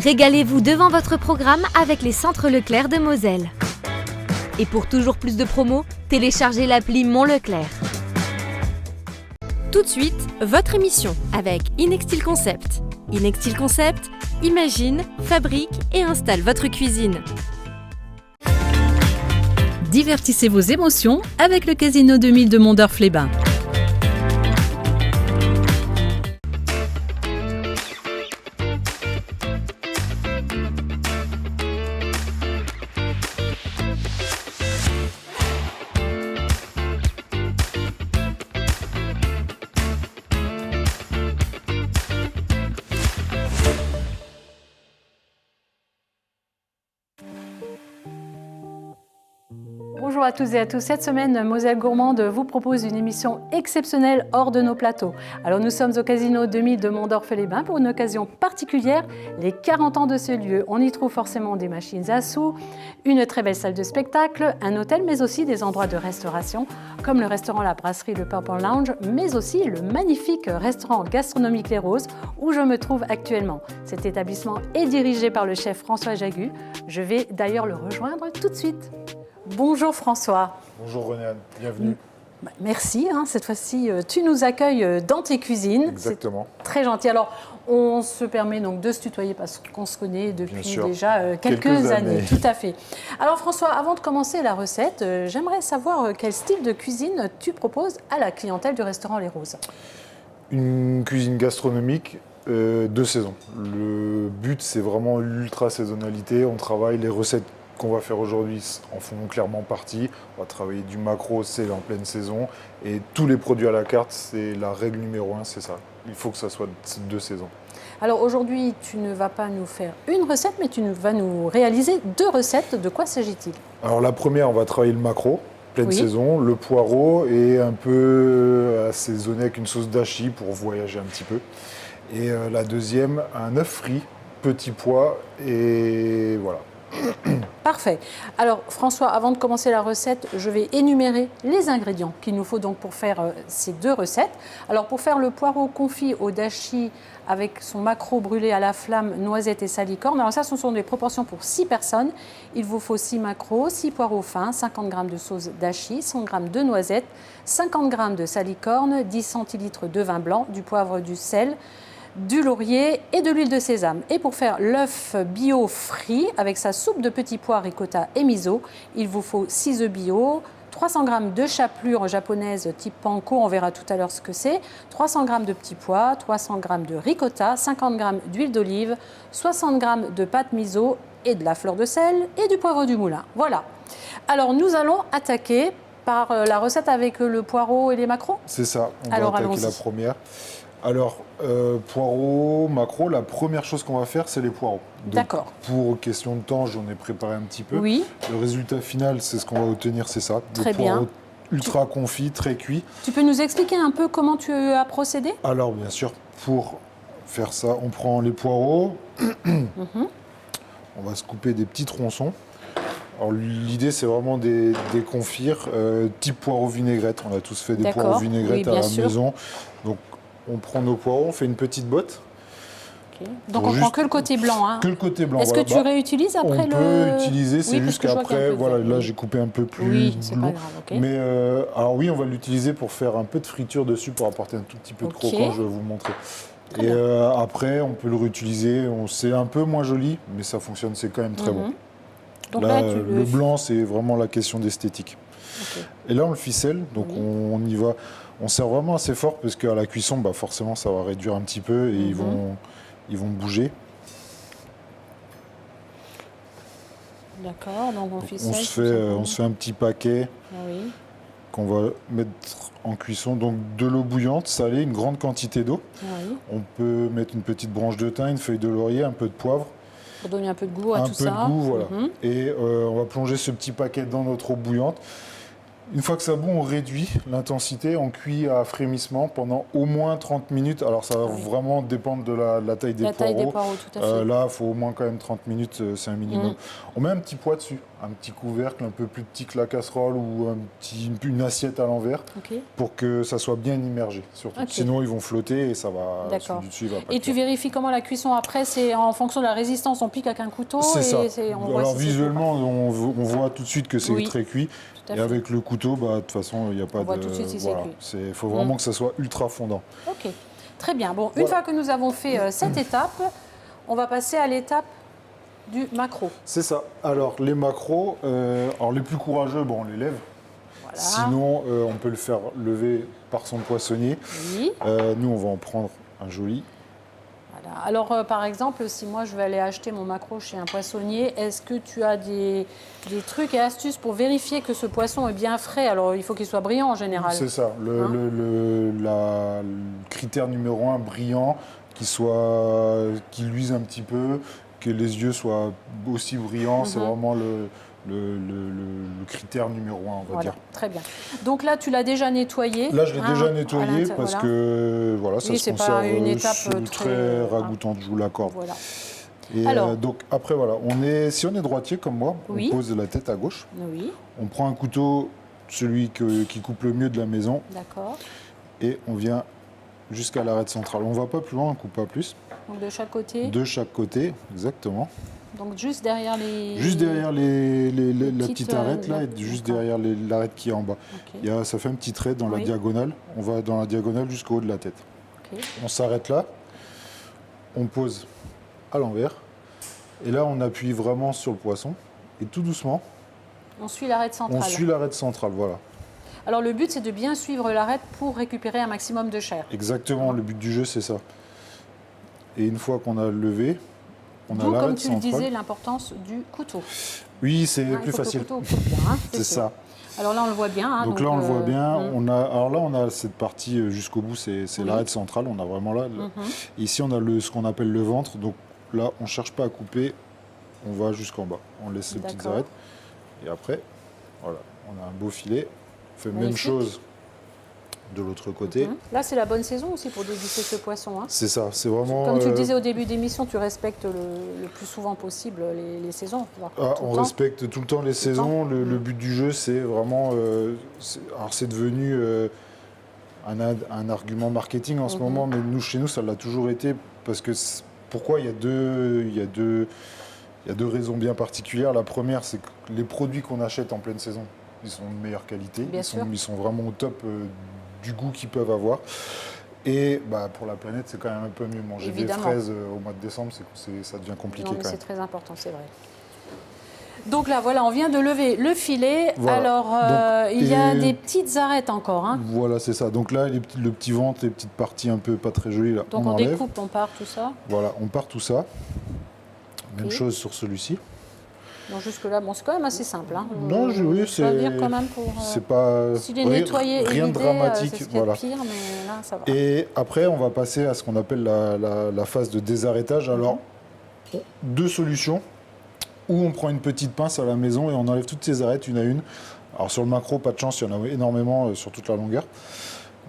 Régalez-vous devant votre programme avec les centres Leclerc de Moselle. Et pour toujours plus de promos, téléchargez l'appli Mon Leclerc. Tout de suite, votre émission avec Inextil Concept. Inextil Concept, imagine, fabrique et installe votre cuisine. Divertissez vos émotions avec le Casino 2000 de Mondorf-les-Bains. Bonjour à tous et à tous. Cette semaine, Moselle Gourmande vous propose une émission exceptionnelle hors de nos plateaux. Alors nous sommes au Casino 2000 de Mondorf-les-Bains pour une occasion particulière, les 40 ans de ce lieu. On y trouve forcément des machines à sous, une très belle salle de spectacle, un hôtel, mais aussi des endroits de restauration, comme le restaurant La Brasserie, le Purple Lounge, mais aussi le magnifique restaurant gastronomique Les Roses, où je me trouve actuellement. Cet établissement est dirigé par le chef François Jagu. Je vais d'ailleurs le rejoindre tout de suite. Bonjour François. Bonjour René-Anne, bienvenue. Merci, cette fois-ci tu nous accueilles dans tes cuisines. Exactement. C'est très gentil. Alors on se permet donc de se tutoyer parce qu'on se connaît depuis déjà quelques années. Tout à fait. Alors François, avant de commencer la recette, j'aimerais savoir quel style de cuisine tu proposes à la clientèle du restaurant Les Roses. Une cuisine gastronomique de saison. Le but c'est vraiment l'ultra saisonnalité. On travaille les recettes qu'on va faire aujourd'hui en font clairement partie. On va travailler du maquereau, c'est en pleine saison. Et tous les produits à la carte, c'est la règle numéro 1, c'est ça. Il faut que ça soit de saison. Alors aujourd'hui, tu ne vas pas nous faire une recette, mais tu vas nous réaliser 2 recettes. De quoi s'agit-il? Alors la première, on va travailler le maquereau, pleine saison, le poireau et un peu assaisonné avec une sauce dashi pour voyager un petit peu. Et la deuxième, un œuf frit, petit pois et voilà. Parfait. Alors François, avant de commencer la recette, je vais énumérer les ingrédients qu'il nous faut donc pour faire ces 2 recettes. Alors pour faire le poireau confit au dashi avec son maquereau brûlé à la flamme, noisettes et salicorne, alors ça ce sont des proportions pour 6 personnes. Il vous faut 6 maquereaux, 6 poireaux fins, 50 g de sauce dashi, 100 g de noisettes, 50 g de salicorne, 10 centilitres de vin blanc, du poivre, du sel, du laurier et de l'huile de sésame. Et pour faire l'œuf bio frit avec sa soupe de petits pois, ricotta et miso, il vous faut 6 œufs bio, 300 g de chapelure japonaise type panko, on verra tout à l'heure ce que c'est, 300 g de petits pois, 300 g de ricotta, 50 g d'huile d'olive, 60 g de pâte miso et de la fleur de sel et du poivre du moulin. Voilà. Alors nous allons attaquer par la recette avec le poireau et les maquereaux. C'est ça, on va attaquer la première. Alors, poireaux, maquereaux, la première chose qu'on va faire, c'est les poireaux. D'accord. Pour question de temps, j'en ai préparé un petit peu. Oui. Le résultat final, c'est ce qu'on va obtenir, c'est ça. Très bien. Poireaux ultra confit, très cuit. Tu peux nous expliquer un peu comment tu as procédé? Alors, bien sûr, pour faire ça, on prend les poireaux. On va se couper des petits tronçons. Alors, l'idée, c'est vraiment des confire type poireaux vinaigrette. On a tous fait des poireaux vinaigrette à la maison. Donc, on prend nos poireaux, on fait une petite botte. Okay. Donc on prend que le côté blanc. Hein. Que le côté blanc. Est-ce que tu réutilises après on peut utiliser, c'est juste qu'après, voilà, là j'ai coupé un peu plus. Oui, c'est pas grave. Okay. Mais alors oui, on va l'utiliser pour faire un peu de friture dessus pour apporter un tout petit peu de croquant. Je vais vous montrer. Très et après, on peut le réutiliser. C'est un peu moins joli, mais ça fonctionne. C'est quand même très bon. Donc là, le blanc, c'est vraiment la question d'esthétique. Okay. Et là, on le ficelle. Donc on y va. On serre vraiment assez fort parce qu'à la cuisson, bah forcément, ça va réduire un petit peu et ils vont bouger. D'accord, donc on ficelle. On se fait un petit paquet qu'on va mettre en cuisson. Donc de l'eau bouillante, salée, une grande quantité d'eau. On peut mettre une petite branche de thym, une feuille de laurier, un peu de poivre. Pour donner un peu de goût à tout ça. Un peu de goût, voilà. Et on va plonger ce petit paquet dans notre eau bouillante. Une fois que ça bout, on réduit l'intensité, on cuit à frémissement pendant au moins 30 minutes. Alors ça va vraiment dépendre de la taille des poireaux. Taille des poireaux, tout à fait. Là, il faut au moins quand même 30 minutes, c'est un minimum. On met un petit pois dessus. un petit couvercle un peu plus petit que la casserole ou une assiette à l'envers pour que ça soit bien immergé. Surtout. Sinon, ils vont flotter et ça va. D'accord. Celui du dessus, il va pas et tu vérifies comment la cuisson après, c'est en fonction de la résistance, on pique avec un couteau. C'est ça. Alors visuellement, on voit tout de suite que c'est très cuit. Et avec le couteau, de toute façon, il n'y a pas on de. voit tout de suite si c'est cuit. Il faut vraiment que ça soit ultra fondant. Ok. Très bien. Bon, une fois que nous avons fait cette étape, on va passer à l'étape du maquereau. C'est ça. Alors, les maquereaux, les plus courageux, on les lève. Voilà. Sinon, on peut le faire lever par son poissonnier. Oui. Nous, on va en prendre un joli. Voilà. Alors, par exemple, si moi, je vais aller acheter mon maquereau chez un poissonnier, est-ce que tu as des trucs et astuces pour vérifier que ce poisson est bien frais? Alors, il faut qu'il soit brillant en général. C'est ça. Le critère numéro 1, brillant, qu'il luise un petit peu, que les yeux soient aussi brillants, c'est vraiment le critère numéro 1, on va dire. Très bien. Donc là, tu l'as déjà nettoyé. Là, je l'ai déjà nettoyé parce que ça se conserve une étape très ragoûtante, je vous l'accorde. Voilà. Et donc après, si on est droitier comme moi, on pose la tête à gauche. Oui. On prend un couteau, celui qui coupe le mieux de la maison. D'accord. Et on vient jusqu'à l'arête centrale. On ne va pas plus loin, on ne coupe pas plus. Donc de chaque côté? De chaque côté, exactement. Donc juste derrière les... Juste derrière la petite arête, là, et juste derrière l'arête qui est en bas. Ça fait un petit trait dans la diagonale. On va dans la diagonale jusqu'au haut de la tête. On s'arrête là. On pose à l'envers. Et là, on appuie vraiment sur le poisson. Et tout doucement... On suit l'arête centrale. On suit l'arête centrale, voilà. Alors le but, c'est de bien suivre l'arête pour récupérer un maximum de chair. Exactement, le but du jeu, c'est ça. Et une fois qu'on a levé, on a l'arête centrale. Comme tu le disais, l'importance du couteau. Oui, c'est plus facile. C'est ça. Alors là, on le voit bien. Donc là, on le voit bien. Alors là, on a cette partie jusqu'au bout, c'est l'arête centrale. On a vraiment là. Ici, on a ce qu'on appelle le ventre. Donc là, on ne cherche pas à couper. On va jusqu'en bas. On laisse les petites arêtes. Et après, voilà, on a un beau filet. On fait même chose de l'autre côté. Là, c'est la bonne saison aussi pour déguster ce poisson. C'est ça, c'est vraiment... Comme tu le disais au début d'émission, tu respectes le plus souvent possible les saisons. On respecte tout le temps les saisons. Le but du jeu, c'est vraiment... alors, c'est devenu un argument marketing en ce moment, mais chez nous, ça l'a toujours été. Parce que pourquoi il y a deux raisons bien particulières. La première, c'est que les produits qu'on achète en pleine saison, ils sont de meilleure qualité. Ils sont vraiment au top du goût qu'ils peuvent avoir. Et pour la planète, c'est quand même un peu mieux. Manger des fraises au mois de décembre, ça devient compliqué. C'est très important, c'est vrai. Donc là, voilà, on vient de lever le filet. Voilà. Alors, il y a des petites arêtes encore. Voilà, c'est ça. Donc là, le petit ventre, les petites parties un peu pas très jolies, là, donc on découpe, on part tout ça. Voilà, on part tout ça. Même chose sur celui-ci. Donc jusque-là, c'est quand même assez simple. Non, oui, c'est... dire quand même pour... c'est pas... S'il est nettoyé rien de dramatique. C'est ce qu'il y a de pire, mais là, ça va. Et après, on va passer à ce qu'on appelle la phase de désarrêtage. Alors, deux solutions. Ou on prend une petite pince à la maison et on enlève toutes ces arêtes une à une. Alors sur le maquereau, pas de chance, il y en a énormément sur toute la longueur.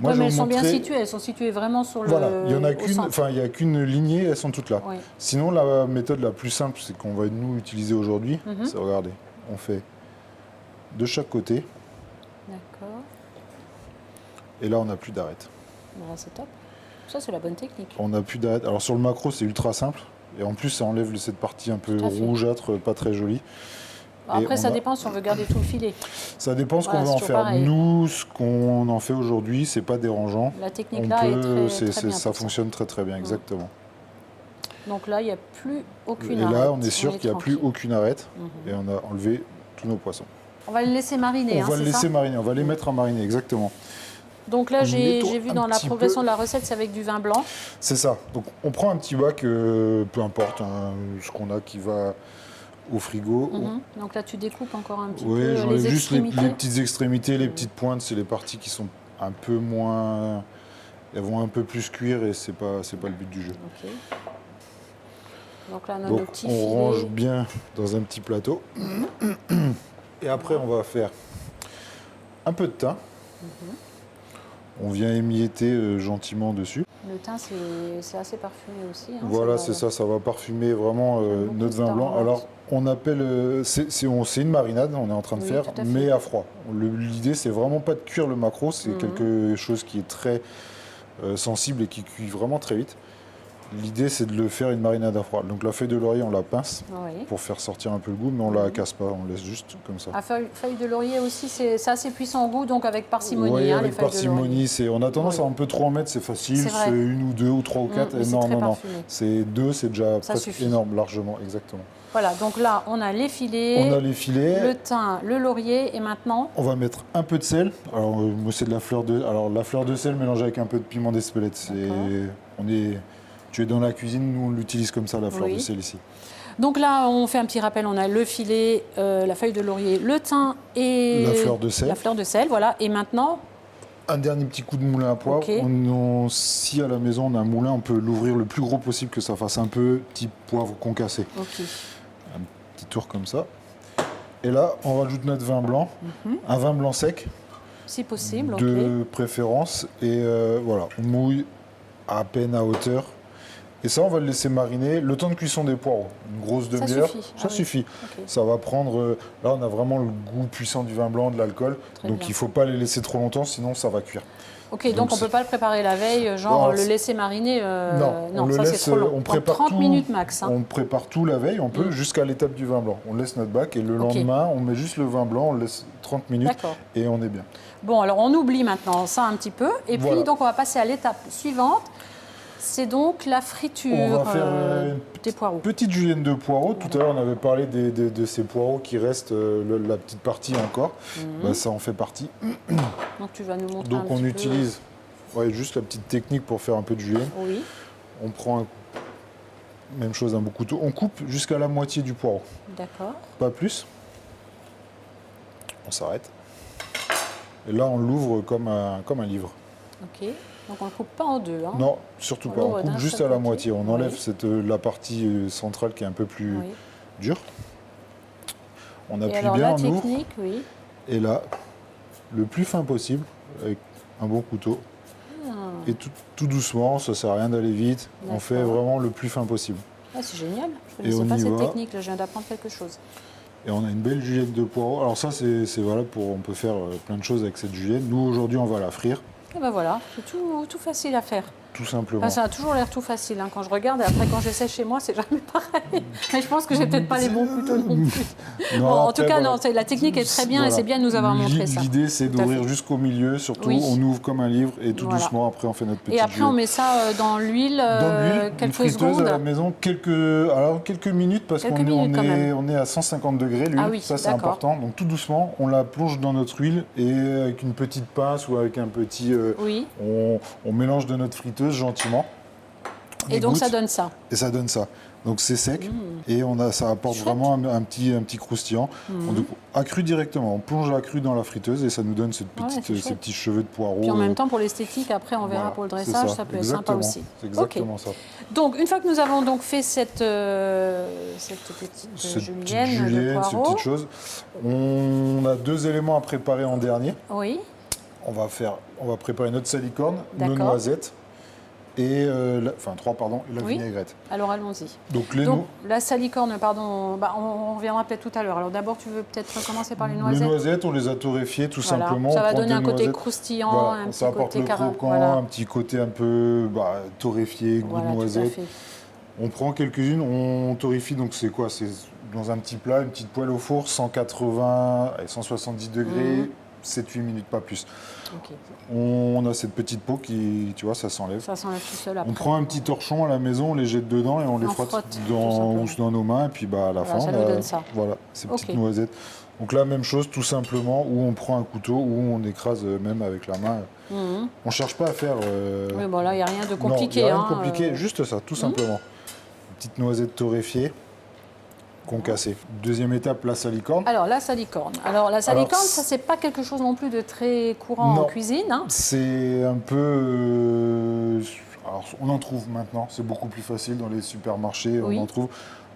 Moi, mais elles sont bien situées, elles sont situées vraiment sur le... Voilà, il n'y a qu'une lignée, elles sont toutes là. Oui. Sinon, la méthode la plus simple, c'est qu'on va nous utiliser aujourd'hui, c'est, regardez, on fait de chaque côté. D'accord. Et là, on n'a plus d'arête. Voilà, c'est top. Ça, c'est la bonne technique. On n'a plus d'arête. Alors sur le maquereau, c'est ultra simple. Et en plus, ça enlève cette partie un peu rougeâtre, pas très jolie. Après, ça dépend si on veut garder tout le filet. Ça dépend ce qu'on veut en faire. Pareil. Nous, ce qu'on en fait aujourd'hui, c'est pas dérangeant. La technique là est très bien. Ça fonctionne très très bien, exactement. Donc là, il n'y a plus aucune arête. Et là, on est sûr qu'il n'y a plus aucune arête. Et on a enlevé tous nos poissons. On va les laisser mariner. On va les laisser mariner, on va les mettre à mariner, exactement. Donc là, j'ai vu dans la progression de la recette, c'est avec du vin blanc. C'est ça. Donc on prend un petit bac, peu importe, ce qu'on a qui va au frigo. Donc là, tu découpes encore un petit peu les extrémités. Les petites extrémités, les petites pointes, c'est les parties qui sont un peu moins... Elles vont un peu plus cuire et c'est pas le but du jeu. Okay. Donc là, on a nos petits filets. On range bien dans un petit plateau. Et après, on va faire un peu de thym. On vient émietter gentiment dessus. Le thym, c'est assez parfumé aussi. Hein, Voilà, c'est ça, ça va parfumer vraiment notre vin blanc. aromates. Alors, on appelle, c'est une marinade, on est en train de Oui, faire, tout à fait. mais à froid. L'idée, c'est vraiment pas de cuire le maquereau, c'est quelque chose qui est très sensible et qui cuit vraiment très vite. L'idée, c'est de le faire une marinade à froid. Donc la feuille de laurier, on la pince Oui. pour faire sortir un peu le goût, mais on la casse pas, on laisse juste comme ça. Ah, feuille de laurier aussi, c'est assez puissant au goût, donc avec parcimonie, Oui, hein, avec les feuilles de laurier. parcimonie. On a tendance Oui. à un peu trop en mettre, c'est facile, C'est vrai. c'est une ou deux ou trois ou quatre. mais c'est Non, très non, non. parfumé. C'est deux, c'est déjà Ça presque suffit. énorme, largement, exactement. Voilà, donc là, on a les filets, On a les filets. le thym, le laurier, et maintenant, On va mettre un peu de sel. Alors, moi, c'est de la fleur de... Alors, la fleur de sel mélangée avec un peu de piment d'Espelette. Tu es dans la cuisine, nous, on l'utilise comme ça, la fleur Oui. de sel ici. donc là, on fait un petit rappel, on a le filet, la feuille de laurier, le thym et La fleur de sel. La fleur de sel, voilà. Et maintenant, Un dernier petit coup de moulin à poivre. Ok. Si à la maison, on a un moulin, on peut l'ouvrir le plus gros possible, que ça fasse un peu type poivre concassé. ok, Un petit tour comme ça. Et là, on rajoute notre vin blanc. Un vin blanc sec, si possible, ok. de préférence. Et voilà, on mouille à peine à hauteur. Et ça, on va le laisser mariner le temps de cuisson des poireaux. Une grosse Ça demi-heure. suffit. Ça Ah oui. suffit. Ok. Ça va prendre... là, on a vraiment le goût puissant du vin blanc, de l'alcool. Très Donc, bien. il ne faut pas les laisser trop longtemps, sinon ça va cuire. Ok, donc on ne c'est- peut pas le préparer la veille, genre Non, le laisser mariner. on le ça laisse, c'est trop long. on Donc, prépare 30 tout, minutes max. Hein. On prépare tout la veille, on peut, jusqu'à l'étape du vin blanc. On laisse notre bac et le Ok. lendemain, on met juste le vin blanc, on le laisse 30 minutes D'accord. et on est bien. Bon, alors on oublie maintenant ça un petit peu. Et Voilà. puis, donc on va passer à l'étape suivante. C'est donc la friture On va faire des poireaux. petite julienne de poireaux. Tout à l'heure, on avait parlé de ces poireaux qui restent, la petite partie encore. Bah, ça en fait partie. Donc tu vas nous montrer Donc un on petit utilise juste la petite technique pour faire un peu de julienne. peu. Oui, On prend, même chose, un beau couteau. On coupe jusqu'à la moitié du poireau. d'accord. Pas plus. On s'arrête. Et là, on l'ouvre comme un livre. Ok. Donc on ne le coupe pas en deux. Hein. Non, surtout On pas. On l'ouvre coupe d'un juste seul à la côté. moitié. On enlève Oui. la partie centrale qui est un peu plus Oui. dure. On Et appuie alors bien, la on ouvre. technique, oui. Et là, le plus fin possible, avec un bon couteau. Et tout doucement, ça sert à rien d'aller vite. On fait D'accord. vraiment le plus fin possible. Ah, c'est génial. Je ne Et connaissais on pas y cette va. technique. Là, je viens d'apprendre quelque chose. Et on a une belle julienne de poireaux. Alors ça, c'est valable on peut faire plein de choses avec cette julienne. Nous, aujourd'hui, on va la frire, Et ben voilà, c'est tout facile à faire. tout simplement. Enfin, ça a toujours l'air tout facile hein, quand je regarde. Et après, quand j'essaie chez moi, c'est jamais pareil. Mais je pense que j'ai peut-être pas les bons couteaux non plus. Non, Bon, en après, tout cas, voilà. non, la technique est très bien et Voilà. c'est bien de nous avoir montré ça. L'idée, c'est Tout à d'ouvrir fait. jusqu'au milieu, surtout. Oui. On ouvre comme un livre et tout Voilà. doucement, après, on fait notre petite Et après, julienne. on met ça dans l'huile, Dans l'huile, une quelques friteuse secondes. à la maison, quelques minutes, parce Quelques qu'on minutes, quand même. on est à 150 degrés, l'huile, Ah oui, ça c'est d'accord. important. Donc tout doucement, on la plonge dans notre huile et avec une petite pince ou avec un petit... Oui. on mélange de notre friteuse gentiment. On Et donc, égoutte, ça donne ça. Et ça donne ça. Donc c'est sec et ça apporte Chouette. vraiment un petit croustillant. Donc, accru directement, on plonge accru dans la friteuse et ça nous donne Ouais, c'est ces chouette. petits cheveux de poireau. Puis en même temps, pour l'esthétique, après, on verra voilà, pour le c'est dressage, ça peut être sympa exactement. aussi. C'est exactement ça. Donc, une fois que nous avons donc fait cette petite Cette petite julienne de julienne, ces poireaux, petites choses. On a deux éléments à préparer en dernier. oui, On va préparer notre salicorne, nos D'accord. noisettes et trois et la Oui. vinaigrette. alors allons-y. Donc Donc, la salicorne, pardon, on reviendra peut-être tout à l'heure. Alors d'abord, tu veux peut-être commencer par les noisettes. on les a torréfiées tout Voilà. simplement. Ça On va prend donner des un côté noisettes. croustillant, Voilà, un petit ça apporte côté le caramel. croquant, Voilà. un petit côté un peu torréfié, goût Voilà, de tout à noisette. fait. On prend quelques-unes, on torréfie, donc c'est quoi? C'est dans un petit plat, une petite poêle au four, 180 et 170 degrés, 7-8 minutes, pas plus. Ok. On a cette petite peau qui, tu vois, ça s'enlève. Ça s'enlève tout seul après. On prend un petit torchon à la maison, on les jette dedans et on les On frotte frotte, tout dans simplement. nos mains. Et puis à la Voilà, fin, ça on nous a donne ça. voilà, ces Ok. petites noisettes. Donc là, même chose, tout simplement, où on prend un couteau, où on écrase même avec la main. Mhm. On ne cherche pas à faire... Oui, bon là, il n'y a rien de compliqué. Non, il n'y a rien hein, de compliqué, juste ça, tout simplement. Une petite noisette torréfiée, concassée. Deuxième étape, la salicorne. Alors, la salicorne. Alors, la salicorne, ça, c'est pas quelque chose non plus de très courant Non. en cuisine. Hein. C'est un peu... alors, on en trouve maintenant, c'est beaucoup plus facile dans les supermarchés. Oui.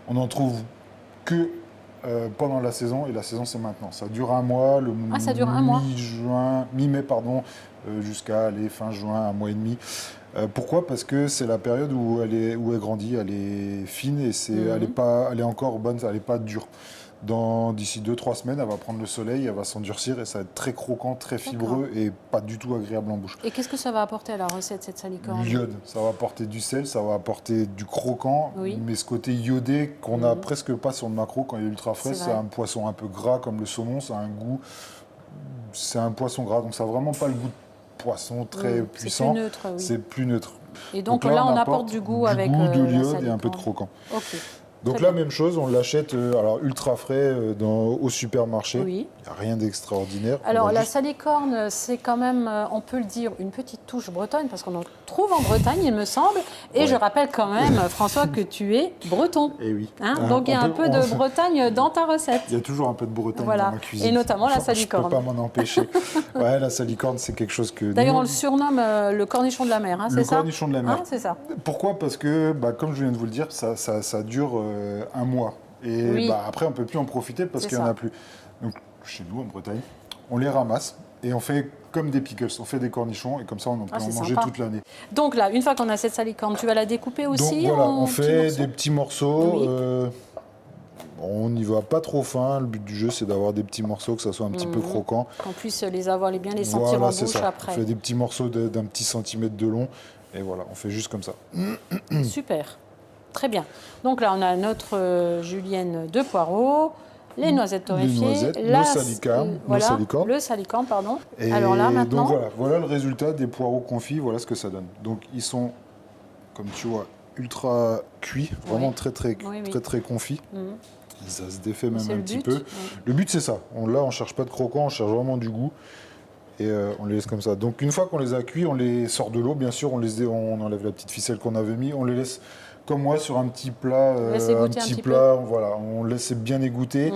On en trouve que pendant la saison, et la saison c'est maintenant. Ça dure un mois, ça dure un mois. Mi-mai, jusqu'à fin juin, un mois et demi. Pourquoi? Parce que c'est la période où elle grandit, elle est fine et elle est encore bonne, elle n'est pas dure. D'ici 2-3 semaines, elle va prendre le soleil, elle va s'endurcir et ça va être très croquant, très fibreux et pas du tout agréable en bouche. Et qu'est-ce que ça va apporter à la recette, cette salicorne? L'iode, ça va apporter du sel, ça va apporter du croquant, oui. mais ce côté iodé qu'on n'a presque pas sur le maquereau quand il est ultra frais. C'est un poisson un peu gras comme le saumon, ça a un goût, c'est un poisson gras, donc ça n'a vraiment pas le goût de poisson très puissant. C'est plus neutre, oui. C'est plus neutre. Et donc là, on apporte du goût avec de la l'iode salicorne. et un peu de croquant. Ok. Donc là, même chose, on l'achète ultra frais au supermarché. Oui. Il n'y a rien d'extraordinaire. Alors la salicorne, c'est quand même, on peut le dire, une petite touche bretonne, parce qu'on en trouve en Bretagne, il me semble. Et je rappelle quand même, François, que tu es breton. Et oui. Donc il y a un peu de Bretagne dans ta recette. Il y a toujours un peu de Bretagne dans ma cuisine. Et notamment la salicorne. Je ne peux pas m'en empêcher. Ouais, la salicorne, c'est quelque chose que... D'ailleurs, on le surnomme le cornichon de la mer, c'est ça? Le cornichon de la mer. C'est ça. Pourquoi? Parce que, comme je viens de vous le dire, ça dure un mois. Et après, on ne peut plus en profiter parce qu'il n'y en a plus. Donc, chez nous, en Bretagne, on les ramasse et on fait comme des pickles. On fait des cornichons et comme ça, on peut en manger toute l'année. Donc là, une fois qu'on a cette salicorne, tu vas la découper aussi? Donc voilà, on fait des petits morceaux. Oui. On n'y va pas trop fin. Le but du jeu, c'est d'avoir des petits morceaux, que ça soit un petit peu croquant. Qu'on puisse bien les sentir en bouche après. On fait des petits morceaux d'un petit centimètre de long. Et voilà, on fait juste comme ça. Super. Très bien. Donc là, on a notre julienne de poireaux, les noisettes torréfiées, le salicorne. Le salicorne, pardon. Et alors là, maintenant... Donc voilà le résultat des poireaux confits, voilà ce que ça donne. Donc ils sont, comme tu vois, ultra cuits, vraiment très confits. Ça se défait même un petit peu. Le but, c'est ça. Là, on ne cherche pas de croquant, on cherche vraiment du goût. Et on les laisse comme ça. Donc une fois qu'on les a cuits, on les sort de l'eau, bien sûr, on enlève la petite ficelle qu'on avait mis, on les laisse comme moi sur un petit plat, on laisse bien égoutter.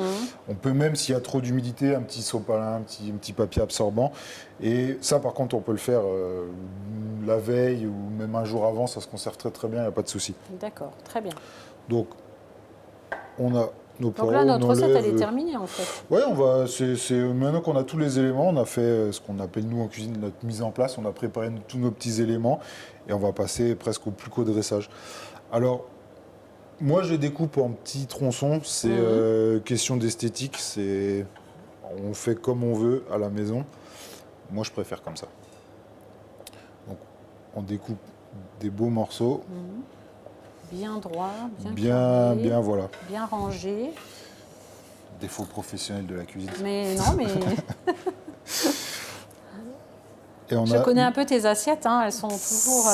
On peut même, s'il y a trop d'humidité, un petit sopalin, un petit papier absorbant. Et ça, par contre, on peut le faire la veille ou même un jour avant, ça se conserve très très bien, il n'y a pas de souci. D'accord, très bien. Donc, on a nos poireaux. Donc là, notre recette, elle est terminée en fait. Oui, maintenant qu'on a tous les éléments, on a fait ce qu'on appelle nous en cuisine notre mise en place, on a préparé tous nos petits éléments et on va passer presque au plus qu'au dressage. Alors, moi je les découpe en petits tronçons, c'est question d'esthétique, on fait comme on veut à la maison. Moi je préfère comme ça. Donc, on découpe des beaux morceaux. Bien droit, bien rangé. Défaut professionnel de la cuisine. Mais non, mais... Je connais un peu tes assiettes, elles sont toujours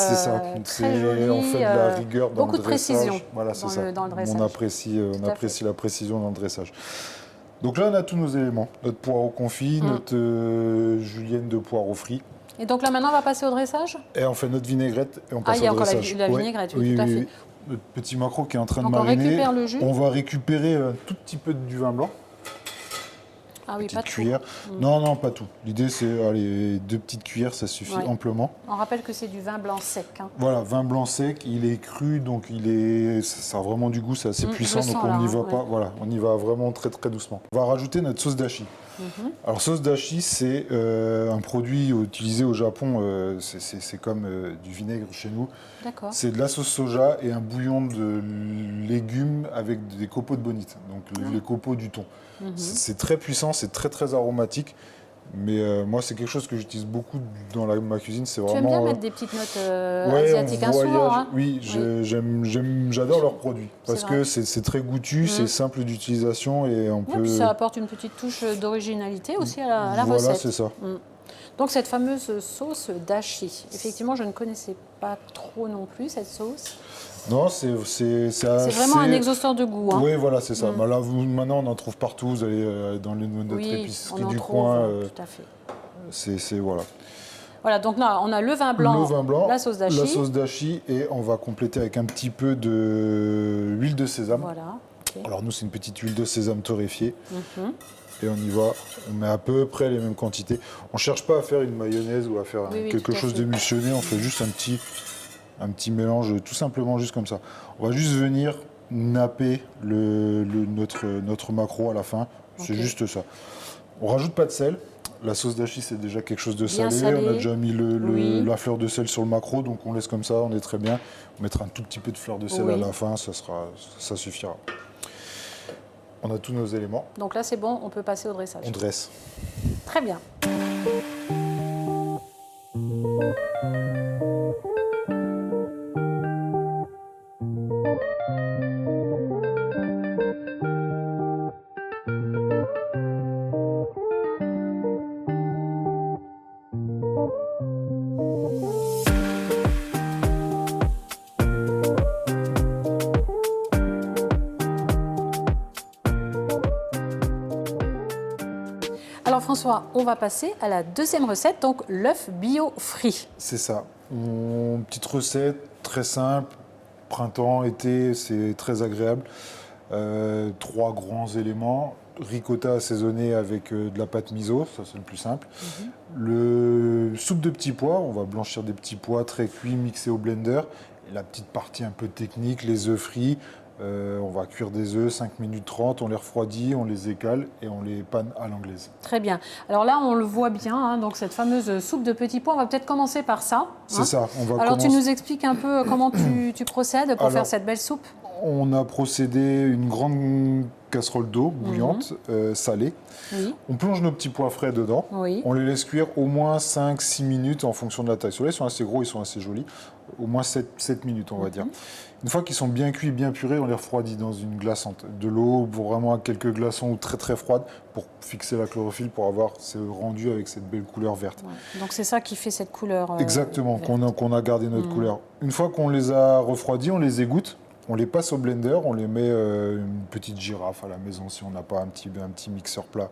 très jolies. On fait de la rigueur dans beaucoup le de dressage. précision Voilà, c'est ça. dans le dressage. On apprécie la précision dans le dressage. Donc là, on a tous nos éléments. Notre poireau confit, notre julienne de poireau frit. Et donc là, maintenant, on va passer au dressage? Et on fait notre vinaigrette et on passe au dressage. Il y a encore la vinaigrette, oui, tout à fait. Notre petit maquereau qui est en train donc de mariner. On récupère le jus. On va récupérer un tout petit peu du vin blanc. Ah oui, petite pas cuillère. Tout. Non, pas tout. L'idée, c'est 2 petites cuillères, ça suffit amplement. On rappelle que c'est du vin blanc sec. Voilà, vin blanc sec, il est cru, donc ça a vraiment du goût, c'est assez puissant, donc on n'y va pas. Voilà, on y va vraiment très très doucement. On va rajouter notre sauce dashi. Alors sauce dashi, c'est un produit utilisé au Japon, c'est comme du vinaigre chez nous. D'accord. C'est de la sauce soja et un bouillon de légumes avec des copeaux de bonite, donc les copeaux du thon. C'est très puissant, c'est très très aromatique. Mais moi, c'est quelque chose que j'utilise beaucoup dans ma cuisine. C'est vraiment. Tu aimes bien mettre des petites notes asiatiques souvent, Oui, j'adore leurs produits parce que c'est très goûtu, c'est simple d'utilisation et on peut. Puis ça apporte une petite touche d'originalité aussi à la recette. Voilà, c'est ça. Donc cette fameuse sauce dashi, effectivement, je ne connaissais pas trop non plus cette sauce. Non, c'est vraiment un exhausteur de goût. Oui, voilà, c'est ça. Là, maintenant, on en trouve partout. Vous allez dans notre épicerie du coin. Tout à fait. C'est voilà. Voilà, donc là, on a le vin blanc, la sauce dashi. Et on va compléter avec un petit peu d'huile de sésame. Voilà. Okay. Alors nous, c'est une petite huile de sésame torréfiée. Et on y va, on met à peu près les mêmes quantités. On ne cherche pas à faire une mayonnaise ou à faire quelque chose d'émulsionné, on fait juste un petit mélange, tout simplement juste comme ça. On va juste venir napper notre maquereau à la fin. C'est juste ça. On rajoute pas de sel. La sauce d'achi, c'est déjà quelque chose de salé. On a déjà mis la fleur de sel sur le maquereau, donc on laisse comme ça, on est très bien. On mettra un tout petit peu de fleur de sel à la fin, ça suffira. On a tous nos éléments. Donc là, c'est bon, on peut passer au dressage. On dresse. Très bien. Alors François, on va passer à la deuxième recette, donc l'œuf bio frit. C'est ça. Petite recette très simple, printemps, été, c'est très agréable. 3 grands éléments. Ricotta assaisonné avec de la pâte miso, ça c'est le plus simple. Le soupe de petits pois, on va blanchir des petits pois très cuits, mixés au blender. Et la petite partie un peu technique, les œufs frits. On va cuire des œufs 5 minutes 30, on les refroidit, on les écale et on les panne à l'anglaise. Très bien. Alors là, on le voit bien, hein, donc cette fameuse soupe de petits pois, on va peut-être commencer par ça. C'est ça. Alors tu nous expliques un peu comment tu procèdes pour faire cette belle soupe? On a procédé une grande casserole d'eau bouillante, salée. Oui. On plonge nos petits pois frais dedans. Oui. On les laisse cuire au moins 5-6 minutes en fonction de la taille. Ceux-là, ils sont assez gros, ils sont assez jolis. Au moins 7 minutes, on va dire. Une fois qu'ils sont bien cuits, bien purés, on les refroidit dans une glaçante. De l'eau, pour vraiment quelques glaçons ou très très froides, pour fixer la chlorophylle, pour avoir ce rendu avec cette belle couleur verte. Ouais. Donc c'est ça qui fait cette couleur Exactement, verte. qu'on a gardé notre couleur. Une fois qu'on les a refroidis, on les égoutte. On les passe au blender, on les met une petite girafe à la maison si on n'a pas un petit mixeur plat.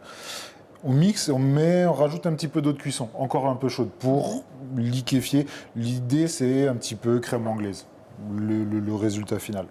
On mixe, on rajoute un petit peu d'eau de cuisson, encore un peu chaude, pour liquéfier. L'idée, c'est un petit peu crème anglaise, le résultat final.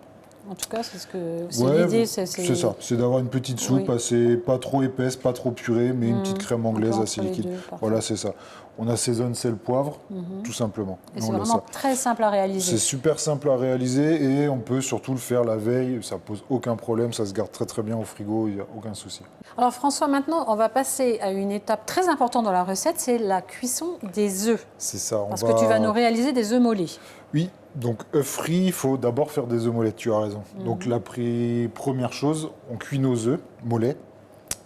En tout cas, c'est l'idée. C'est ça, c'est d'avoir une petite soupe assez, pas trop épaisse, pas trop purée, mais une petite crème anglaise assez liquide. Voilà, c'est ça. On assaisonne sel, poivre, tout simplement. Et c'est vraiment très simple à réaliser. C'est super simple à réaliser et on peut surtout le faire la veille, ça pose aucun problème, ça se garde très très bien au frigo, il n'y a aucun souci. Alors François, maintenant, on va passer à une étape très importante dans la recette, c'est la cuisson des œufs. C'est ça. Parce que tu vas nous réaliser des œufs mollets. Oui, donc œufs frits, il faut d'abord faire des œufs mollets, tu as raison. Donc la première chose, on cuit nos œufs mollets,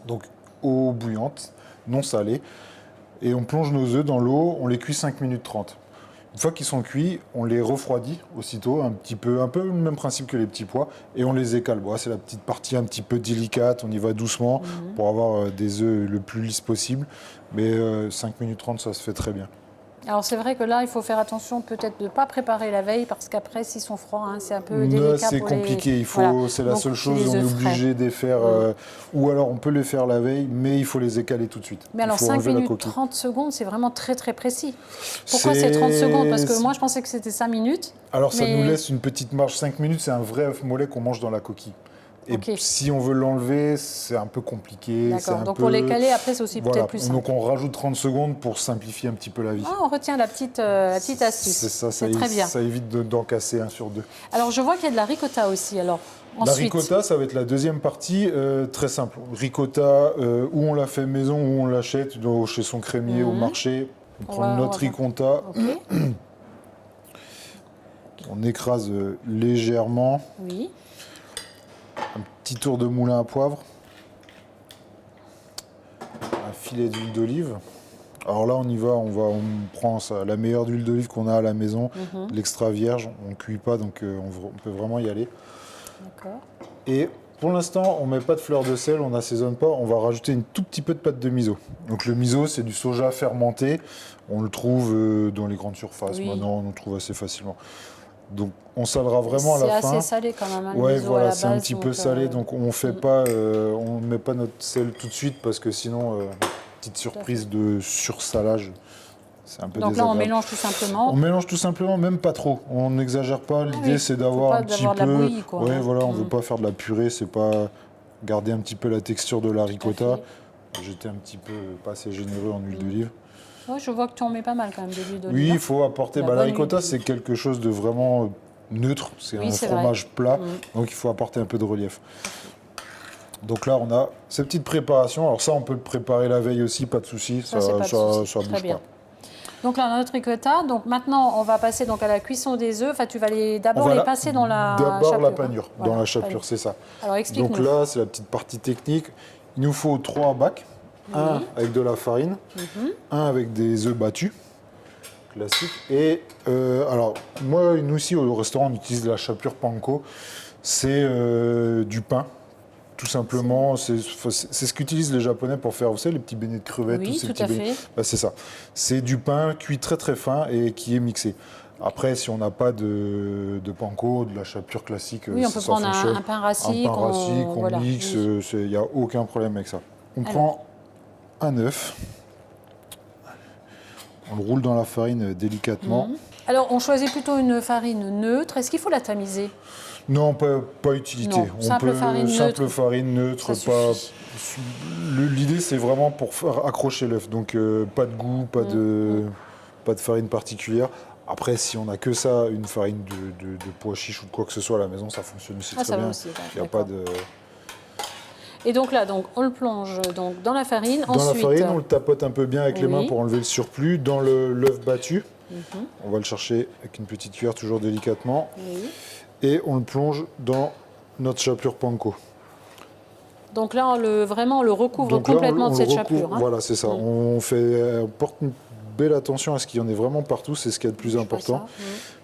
donc eau bouillante, non salée, et on plonge nos œufs dans l'eau, on les cuit 5 minutes 30. Une fois qu'ils sont cuits, on les refroidit aussitôt, un peu le même principe que les petits pois, et on les écale. Bon, c'est la petite partie un petit peu délicate, on y va doucement pour avoir des œufs le plus lisse possible, mais 5 minutes 30, ça se fait très bien. Alors c'est vrai que là, il faut faire attention peut-être de ne pas préparer la veille, parce qu'après, s'ils sont froids, c'est un peu délicat. C'est compliqué, c'est la seule chose, on est obligé de les faire, ou alors on peut les faire la veille, mais il faut les écaler tout de suite. Mais alors 5 minutes 30 secondes, c'est vraiment très très précis. Pourquoi c'est 30 secondes? Parce que moi, je pensais que c'était 5 minutes. Alors ça nous laisse une petite marge. 5 minutes, c'est un vrai œuf mollet qu'on mange dans la coquille. Et si on veut l'enlever, c'est un peu compliqué. D'accord, donc pour les caler, après, c'est aussi peut-être plus simple. Donc on rajoute 30 secondes pour simplifier un petit peu la vie. On retient la petite astuce. C'est ça, très bien. Ça évite d'en casser un sur deux. Alors je vois qu'il y a de la ricotta aussi. Alors, ensuite... La ricotta, ça va être la deuxième partie, très simple. Ricotta, où on la fait maison, où on l'achète, chez son crémier, au marché. On prend notre ricotta. On écrase légèrement. Oui. Un petit tour de moulin à poivre, un filet d'huile d'olive. Alors là, on y va, on prend la meilleure huile d'olive qu'on a à la maison, l'extra vierge, on ne cuit pas, donc on peut vraiment y aller. D'accord. Et pour l'instant, on ne met pas de fleur de sel, on n'assaisonne pas, on va rajouter un tout petit peu de pâte de miso. Donc le miso, c'est du soja fermenté, on le trouve dans les grandes surfaces, maintenant on le trouve assez facilement. Donc on salera vraiment à la fin. C'est assez salé quand même. Ouais, voilà, c'est un petit peu salé, donc on ne met pas notre sel tout de suite parce que sinon, petite surprise de sursalage, c'est un peu désagréable. Donc là, on mélange tout simplement. On mélange tout simplement, même pas trop. On n'exagère pas. L'idée, c'est d'avoir un petit peu. De la bouillie, quoi. Ouais, voilà, on veut pas faire de la purée, c'est pas garder un petit peu la texture de la ricotta. J'étais un petit peu pas assez généreux en huile d'olive. Ouais, je vois que tu en mets pas mal quand même de l'huile d'olive. Oui, il faut apporter. La ricotta, c'est quelque chose de vraiment neutre, c'est Oui, un c'est fromage plat, Mm. donc il faut apporter un peu de relief. Donc là, on a ces petites préparations. Alors ça, on peut le préparer la veille aussi, pas de souci, Ça, c'est pas de souci. ça Très bouge bien. pas. Donc là, on a notre ricotta. Donc maintenant, on va passer donc à la cuisson des œufs. Enfin, tu vas d'abord les passer dans la D'abord chapelure, la hein. panure, Voilà, dans la chapelure, panure. c'est ça. Alors explique-nous. Donc là, c'est la petite partie technique. Il nous faut 3 bacs, un avec de la farine, un avec des œufs battus, classique. Et alors, moi, nous aussi, au restaurant, on utilise de la chapelure panko. C'est du pain, tout simplement. C'est ce qu'utilisent les Japonais pour faire, vous savez, les petits beignets de crevettes. Oui, tous ces tout petits à beignets. fait. Bah, c'est ça. C'est du pain cuit très très fin et qui est mixé. Après, si on n'a pas de panko, de la chapelure classique, Oui, on peut ça prendre fonctionne. un pain rassis. Un pain rassis qu'on voilà. mixe, Oui. il n'y a aucun problème avec ça. On Alors. prend un œuf, on le roule dans la farine délicatement. Alors, on choisit plutôt une farine neutre. Est-ce qu'il faut la tamiser? Non, pas utilité. Non, simple farine simple neutre. farine neutre. Ça Pas. suffit. L'idée, c'est vraiment pour faire accrocher l'œuf. Donc, pas de goût, pas de farine particulière. Après, si on n'a que ça, une farine de pois chiches ou de quoi que ce soit à la maison, ça fonctionne aussi très Ça va bien. aussi. Il n'y a pas de. Et donc là, on le plonge donc, dans la farine. Dans Ensuite, la farine, on le tapote un peu bien avec les Oui. mains pour enlever le surplus. Dans l'œuf battu, on va le chercher avec une petite cuillère, toujours délicatement. oui. Et on le plonge dans notre chapelure panko. Donc là, on le recouvre Donc là, complètement on de le cette recouvre. chapelure. Hein. Voilà, c'est ça. On porte une belle attention à ce qu'il y en ait vraiment partout. C'est ce qui est le plus Je vois important. ça.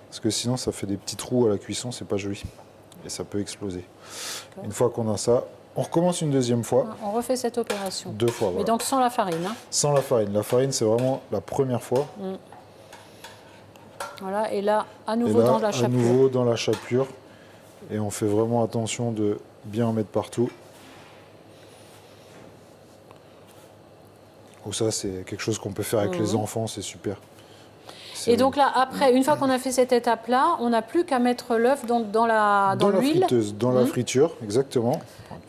Parce que sinon, ça fait des petits trous à la cuisson. C'est pas joli. Et ça peut exploser. D'accord. Une fois qu'on a ça, on recommence une deuxième fois. On refait cette opération. 2 fois. Mais Voilà. donc sans la farine. Hein. Sans la farine. La farine, c'est vraiment la première fois. Voilà. Et là, à Et nouveau là, dans la à chapelure. nouveau dans la chapelure. Et on fait vraiment attention de bien en mettre partout. Oh, ça, c'est quelque chose qu'on peut faire avec les enfants, c'est super. Et donc là, après, une fois qu'on a fait cette étape-là, on n'a plus qu'à mettre l'œuf dans dans la l'huile. friteuse, dans la friture, exactement.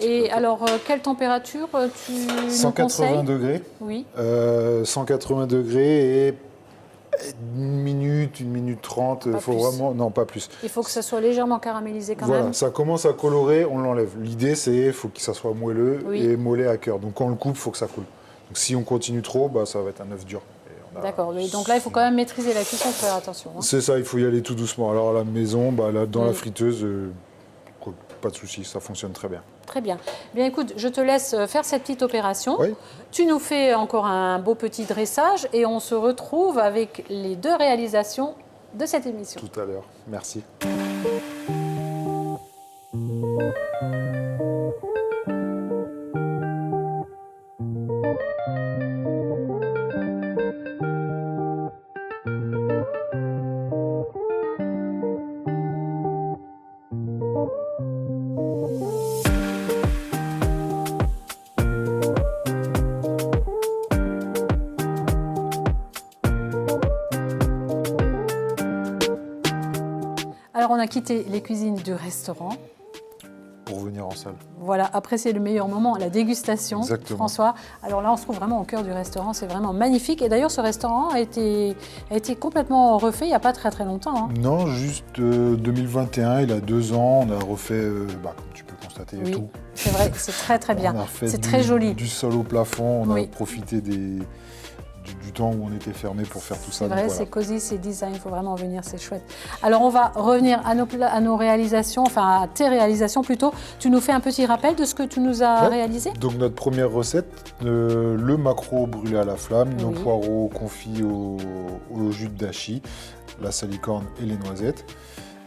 Et alors, quelle température tu nous 180 conseilles? degrés. Oui. 180 degrés et 1 minute 30, il Pas faut plus. vraiment... Non, pas plus. Il faut que ça soit légèrement caramélisé quand Voilà, même. ça commence à colorer, on l'enlève. L'idée, c'est faut que ça soit moelleux Oui. et mollet à cœur. Donc quand on le coupe, il faut que ça coule. Donc si on continue trop, bah, ça va être un œuf dur. Et on a- D'accord. Mais donc là, il faut quand même maîtriser la cuisson, faire attention. Hein. C'est ça, il faut y aller tout doucement. Alors à la maison, bah, là, dans la friteuse, pas de souci, ça fonctionne très bien. Très bien. Bien, écoute, je te laisse faire cette petite opération. Oui. Tu nous fais encore un beau petit dressage et on se retrouve avec les 2 réalisations de cette émission. Tout à l'heure, merci. Alors, on a quitté les cuisines du restaurant. Pour venir en salle. Voilà, après c'est le meilleur moment, la dégustation, Exactement. François. Alors là, on se trouve vraiment au cœur du restaurant, c'est vraiment magnifique. Et d'ailleurs, ce restaurant a été complètement refait il n'y a pas très très longtemps. Hein. Non, juste 2021, il a 2 ans, on a refait, comme tu peux constater, Oui, tout. c'est vrai, c'est très très bien. On a refait C'est très joli. Du sol au plafond, on Oui. a profité du temps où on était fermé pour faire tout ça. C'est vrai, donc c'est voilà. cosy, c'est design, il faut vraiment venir, c'est chouette. Alors on va revenir à nos réalisations, enfin à tes réalisations plutôt. Tu nous fais un petit rappel de ce que tu nous as Ouais. réalisé? Donc notre première recette, le maquereau brûlé à la flamme, nos Oui. poireaux confits au jus de dashi, la salicorne et les noisettes.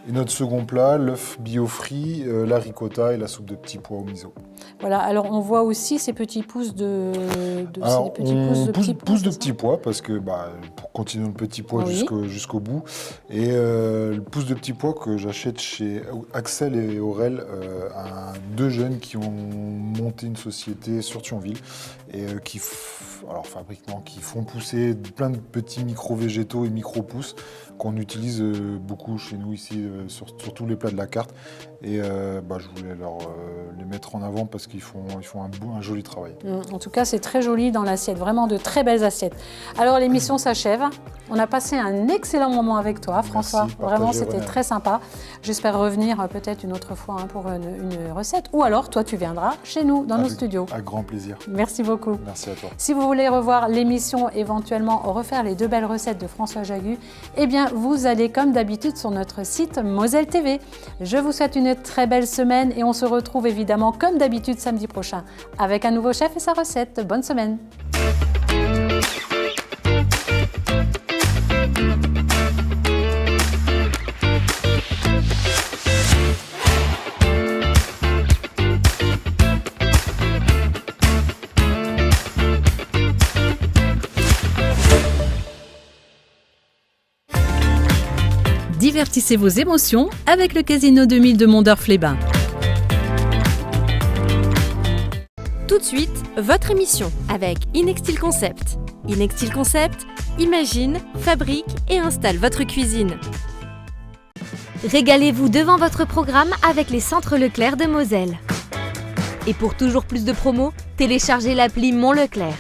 Et notre second plat, l'œuf bio frit, la ricotta et la soupe de petits pois au miso. Voilà, alors on voit aussi ces petits pousses de Alors, c'est des petits on pousses de petits pousse de c'est ça? petits pois parce que pour continuer le petit pois Oui. jusqu'au bout. Et le pouce de petits pois que j'achète chez Axel et Aurel, 2 jeunes qui ont monté une société sur Thionville et qui font pousser plein de petits micro-végétaux et micro-pousses qu'on utilise beaucoup chez nous ici sur tous les plats de la carte. Et je voulais les mettre en avant parce qu'ils font un joli travail. En tout cas, c'est très joli dans l'assiette, vraiment de très belles assiettes. Alors l'émission s'achève. On a passé un excellent moment avec toi, François. Merci, vraiment, c'était Aurélien. très sympa. J'espère revenir peut-être une autre fois pour une recette. Ou alors, toi, tu viendras chez nous, dans nos studios. Avec grand plaisir. Merci beaucoup. Merci à toi. Si vous voulez revoir l'émission, éventuellement refaire les 2 belles recettes de François Jagu, eh bien, vous allez comme d'habitude sur notre site Moselle TV. Je vous souhaite une très belle semaine et on se retrouve évidemment comme d'habitude samedi prochain avec un nouveau chef et sa recette. Bonne semaine. Divertissez vos émotions avec le Casino 2000 de Mondorf-les-Bains. Tout de suite, votre émission avec Inextil Concept. Inextil Concept, imagine, fabrique et installe votre cuisine. Régalez-vous devant votre programme avec les Centres Leclerc de Moselle. Et pour toujours plus de promos, téléchargez l'appli Mon Leclerc.